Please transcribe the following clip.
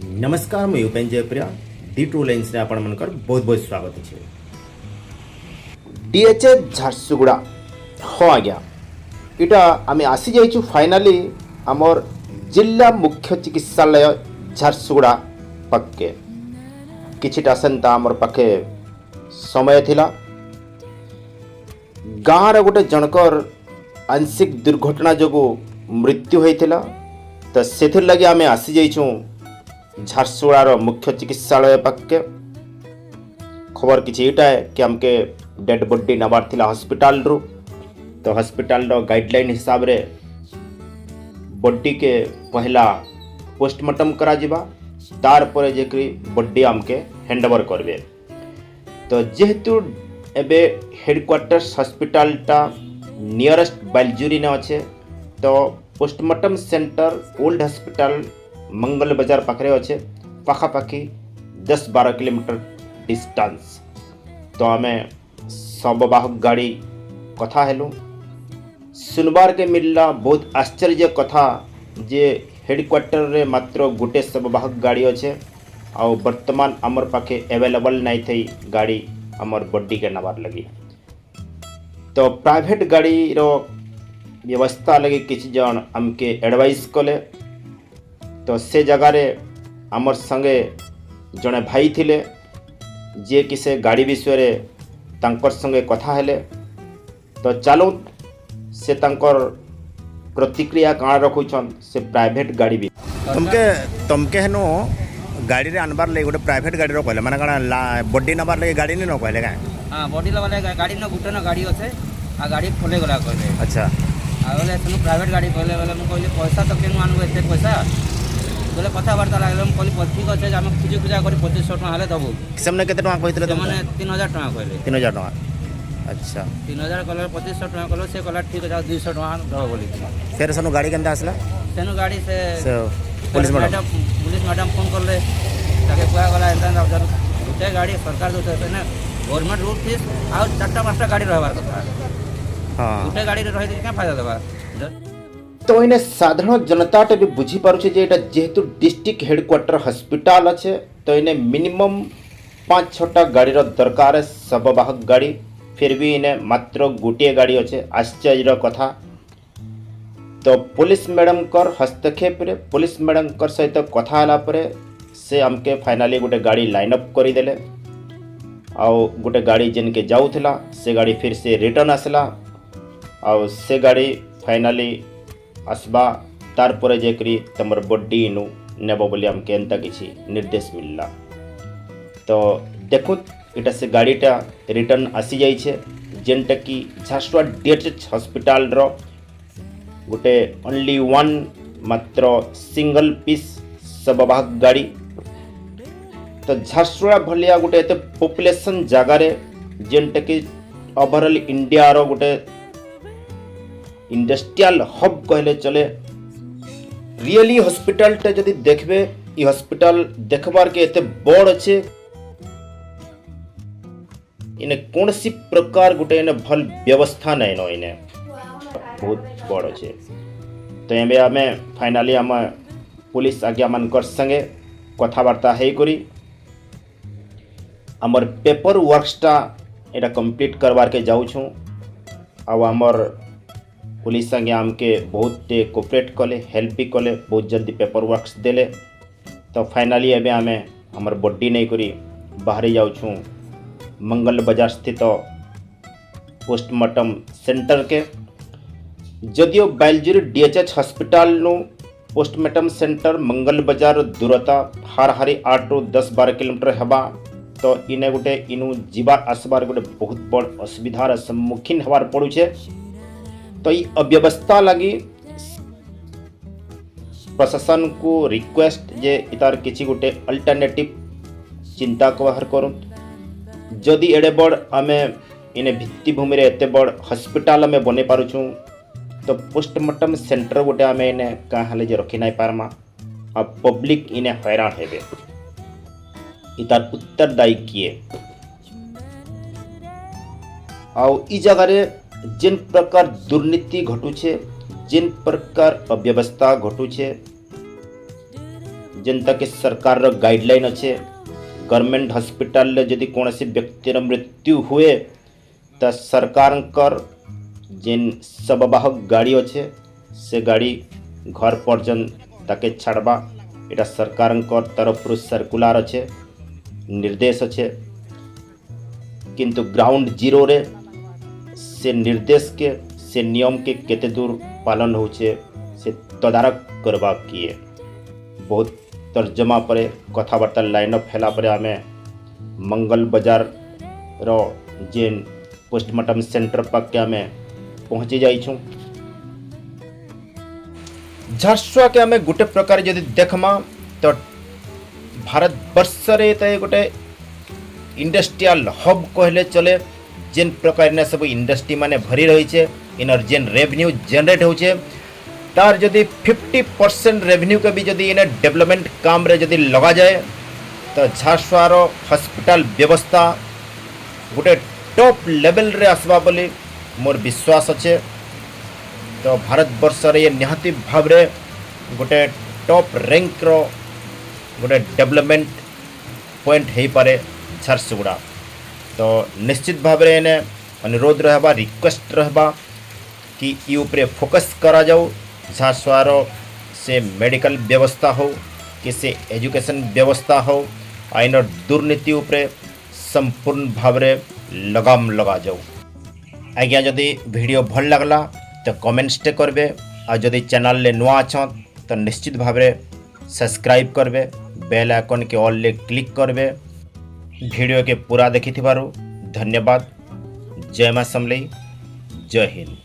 नमस्कार मैं उपेन जयप्रिया दी true lines आपण मनकर बहुत बहुत स्वागत है। डीएचएच झारसुगुड़ा हाँ आज्ञा इटा आम आसी जाइछु फाइनाली आमर जिला मुख्य चिकित्सालय झारसुगुड़ा पाखे किछिटा सेंता आमर पाखे समय थिला गाँव गोटे जनकर आंशिक दुर्घटना जो मृत्यु होइथिला तो सेथिर लगी आम आसी जाइछु झारसुगुड़ार मुख्य चिकित्सालय पाखे। खबर किसी इटा है कि हमके डेड बॉडी नबार थिला हॉस्पिटल रू तो हॉस्पिटल गाइडलाइन हिसाब रे बॉडी के पहला पोस्टमार्टम करा जिबा तार पर जेकरी बॉडी हमके हैंडओवर करबे। तो जेहेतु एबे हेडक्वार्टर्स हॉस्पिटल टा नियरेस्ट बालजुरी ने अच्छे तो पोस्टमार्टम सेंटर ओल्ड हॉस्पिटल मंगल बाजार पाखे अच्छे पाखापाखि 10-12 किलोमीटर डिस्टेंस। तो आम शववाहक गाड़ी कथा हेलु सुनबार के मिलला बहुत आश्चर्य कथा जे हेडक्वार्टर रे मात्र गोटे शववाहक गाड़ी अच्छे आ वर्तमान आमर पाखे अवेलेबल नहीं थी गाड़ी आमर बॉडी के नबार लगी। तो प्राइवेट गाड़ी रो व्यवस्था लगे किसी जन आमके एडवाइस कले तो से जगार आमर संगे जड़े भाई थिले जे कि से गाड़ी विषय तांकर संगे कथा हेले। तो चलो से तांकर प्रतिक्रिया कहाँ रखुछन से प्राइवेट गाड़ी भी तुमके हेनु गाड़ी रे अनबार ले गोटे प्राइवेट गाड़ी रो कहले माने कणा बॉडी नबार ले गाड़ी ने न कहले का। हां बॉडी वाला गाड़ी न गुटे न गाड़ी আছে आ गाड़ी खोले गला कहले। अच्छा आ बोले तुम प्राइवेट गाड़ी कहले बोले हम कहले पैसा तो केनु आनु एते पैसा बोले कथबार्ता लागल हम कहली ठीक अच्छे आम पूजा पूजा कर 2500 टका हेले दबो सेमने केते टका कहितले तुम माने 3000 टका कहले 3000 टका। अच्छा 3000 कलर 2500 टका कलो से कलर ठीक है 200 टका दबो बोली फिर सनु गाड़ी केनता आसला सेनु गाड़ी से पुलिस मैडम फोन करले ताके कुआ गला एंता उठे गाड़ी सरकार दोते ना गवर्नमेंट रूट फीस आ 4-5 गाड़ी रहबार कथा। हां उठे गाड़ी रही क्या फायदा देबा। तो इन्हें साधारण जनता भी बुझी पारुछे जे एटा जेहेतु डिस्ट्रिक्ट हेडक्वार्टर हॉस्पिटल अच्छे तो इन्हें मिनिमम 5-6टा गाड़ी दरकार है शववाहक गाड़ी फिर भी इन्हें मात्र गोटे गाड़ी अच्छे आश्चर्य कथा। तो पुलिस मैडम कर हस्तक्षेप रे पुलिस मैडम कर सहित कथा हला परे से हमके फाइनाली गोटे गाड़ी लाइन अप करिदेले आउ गोटे गाड़ी जिनके जाऊला से गाड़ी फिर से रिटर्न आसला आउ से गाड़ी फाइनाली आसबा तार पर जेकरी तमर बॉडी इनु नेबो बोली हमके एंता किसी निर्देश मिलला। तो देखु इटा से गाड़ीटा रिटर्न आसी जाइछे जेनटा कि झारसुगुड़ा डीएचएच हॉस्पिटल रो गोटे ओनली वन मात्र सिंगल पीस शववाहक गाड़ी। तो झारसुगुड़ा भलिया गोटे एते पॉपुलेशन जगार जेनटा कि ओवरऑल इंडिया रो गोटे इंडस्ट्रियल हब कहले चले। रियली हॉस्पिटल टे जदि देखबे ई हॉस्पिटल देखबार के एते बड़ अच्छे इने कौन सी प्रकार गोटे इने भल व्यवस्था नहीं नो इने बहुत बड़ अच्छे। तो एबे आमे फाइनाली आम पुलिस आज्ञा मानकर संगे कथबार्ता है करी आमर पेपर वर्क्सटा एटा कंप्लीट करवार के जाऊँ आ आमर पुलिस संगे आमके बहुत कोऑपरेट कले हेल्प भी कले बहुत जल्दी पेपर वर्क्स देले। तो फाइनाली एबे आमे हमर बॉडी नहीं करी बाहर जाऊँ मंगल बाजार स्थित पोस्टमार्टम सेंटर के। जदियो बालजुरी डीएचएच हॉस्पिटल नु पोस्टमार्टम सेंटर मंगल बाजार दूरता हाराहारी 8-10-12 किलोमीटर हेबा तो इने गोटे इनु जीवार आसबार गोटे बहुत बड़ असुविधार सम्मुखीन हबार पड़ुछे। तो ये अव्यवस्था लगी प्रशासन को रिक्वेस्ट जे इतार किसी गोटे अल्टरनेटिव चिंता बाहर करूँ जदि एडे बड़ आमे इने भित्तिभूमि रे एते बड़ हॉस्पिटल आमे बने पारुछूँ तो पोस्टमार्टम सेंटर गोटे आमे इने कहाँ हेले जे रखी नहीं पारमा आ पब्लिक इने हैरान हेबे इतार उत्तरदायी किए आउ ई जगह रे जिन प्रकार दुर्नीति घटुछे जिन प्रकार अव्यवस्था घटुछे जेनता कि सरकार गाइडलाइन अच्छे गवर्नमेंट हॉस्पिटल जदि कौन व्यक्तिर मृत्यु हुए तो सरकार जेन शववाहक गाड़ी अच्छे से गाड़ी घर पर्यंत ताके छाड़बा एटा सरकार तरफ सर्कुलर अच्छे निर्देश अच्छे किंतु ग्राउंड जीरो रे से निर्देश के से नियम के केते दूर पालन होचे से तदारक करबा किए बहुत तर्जमा पर कथबार्ता लाइन अप हैला पर आमे मंगल बाजार रो जेन पोस्टमार्टम सेंटर पाके आमे पहुँची जाइछुं। झारसुआ के आमे गोटे प्रकार जदि देखमा तो भारत वर्ष रे तो गोटे इंडस्ट्रियल हब कहले चले जेन प्रकार ने सब इंडस्ट्री माने भरी रही है इनर जेन रेवेन्यू जनरेट होचे तार जदि 50% रेवेन्यू के भी जदि इन्हें डेवलपमेंट काम रे जदि लगा जाए तो झारसुआर हॉस्पिटल व्यवस्था गोटे टॉप लेवल रे आसबा बोली मोर विश्वास अच्छे। तो भारत वर्ष रे निहाती भाव रे गोटे टॉप रैंक रो गोटे डेवलपमेंट पॉइंट हो पारे झारसुगुड़ा। तो निश्चित भाव रे इन्हें अनुरोध रहबा रिक्वेस्ट रहबा कि ई उपरे फोकस करा जाऊ झारसुआर से मेडिकल व्यवस्था हो कि से एजुकेशन व्यवस्था हो आईन दुर्नीति उपरे संपूर्ण भाव रे लगाम लगा जाऊ। आज्ञा जदि वीडियो भल लगला तो कमेंट्स करबे और जदि चैनल ले नुआ अच्छा तो निश्चित भाव रे सब्सक्राइब करबे बेल आइकन के ऑल ले क्लिक करबे। वीडियो के पूरा देखि धन्यवाद। जय मां समलेई, जय हिंद।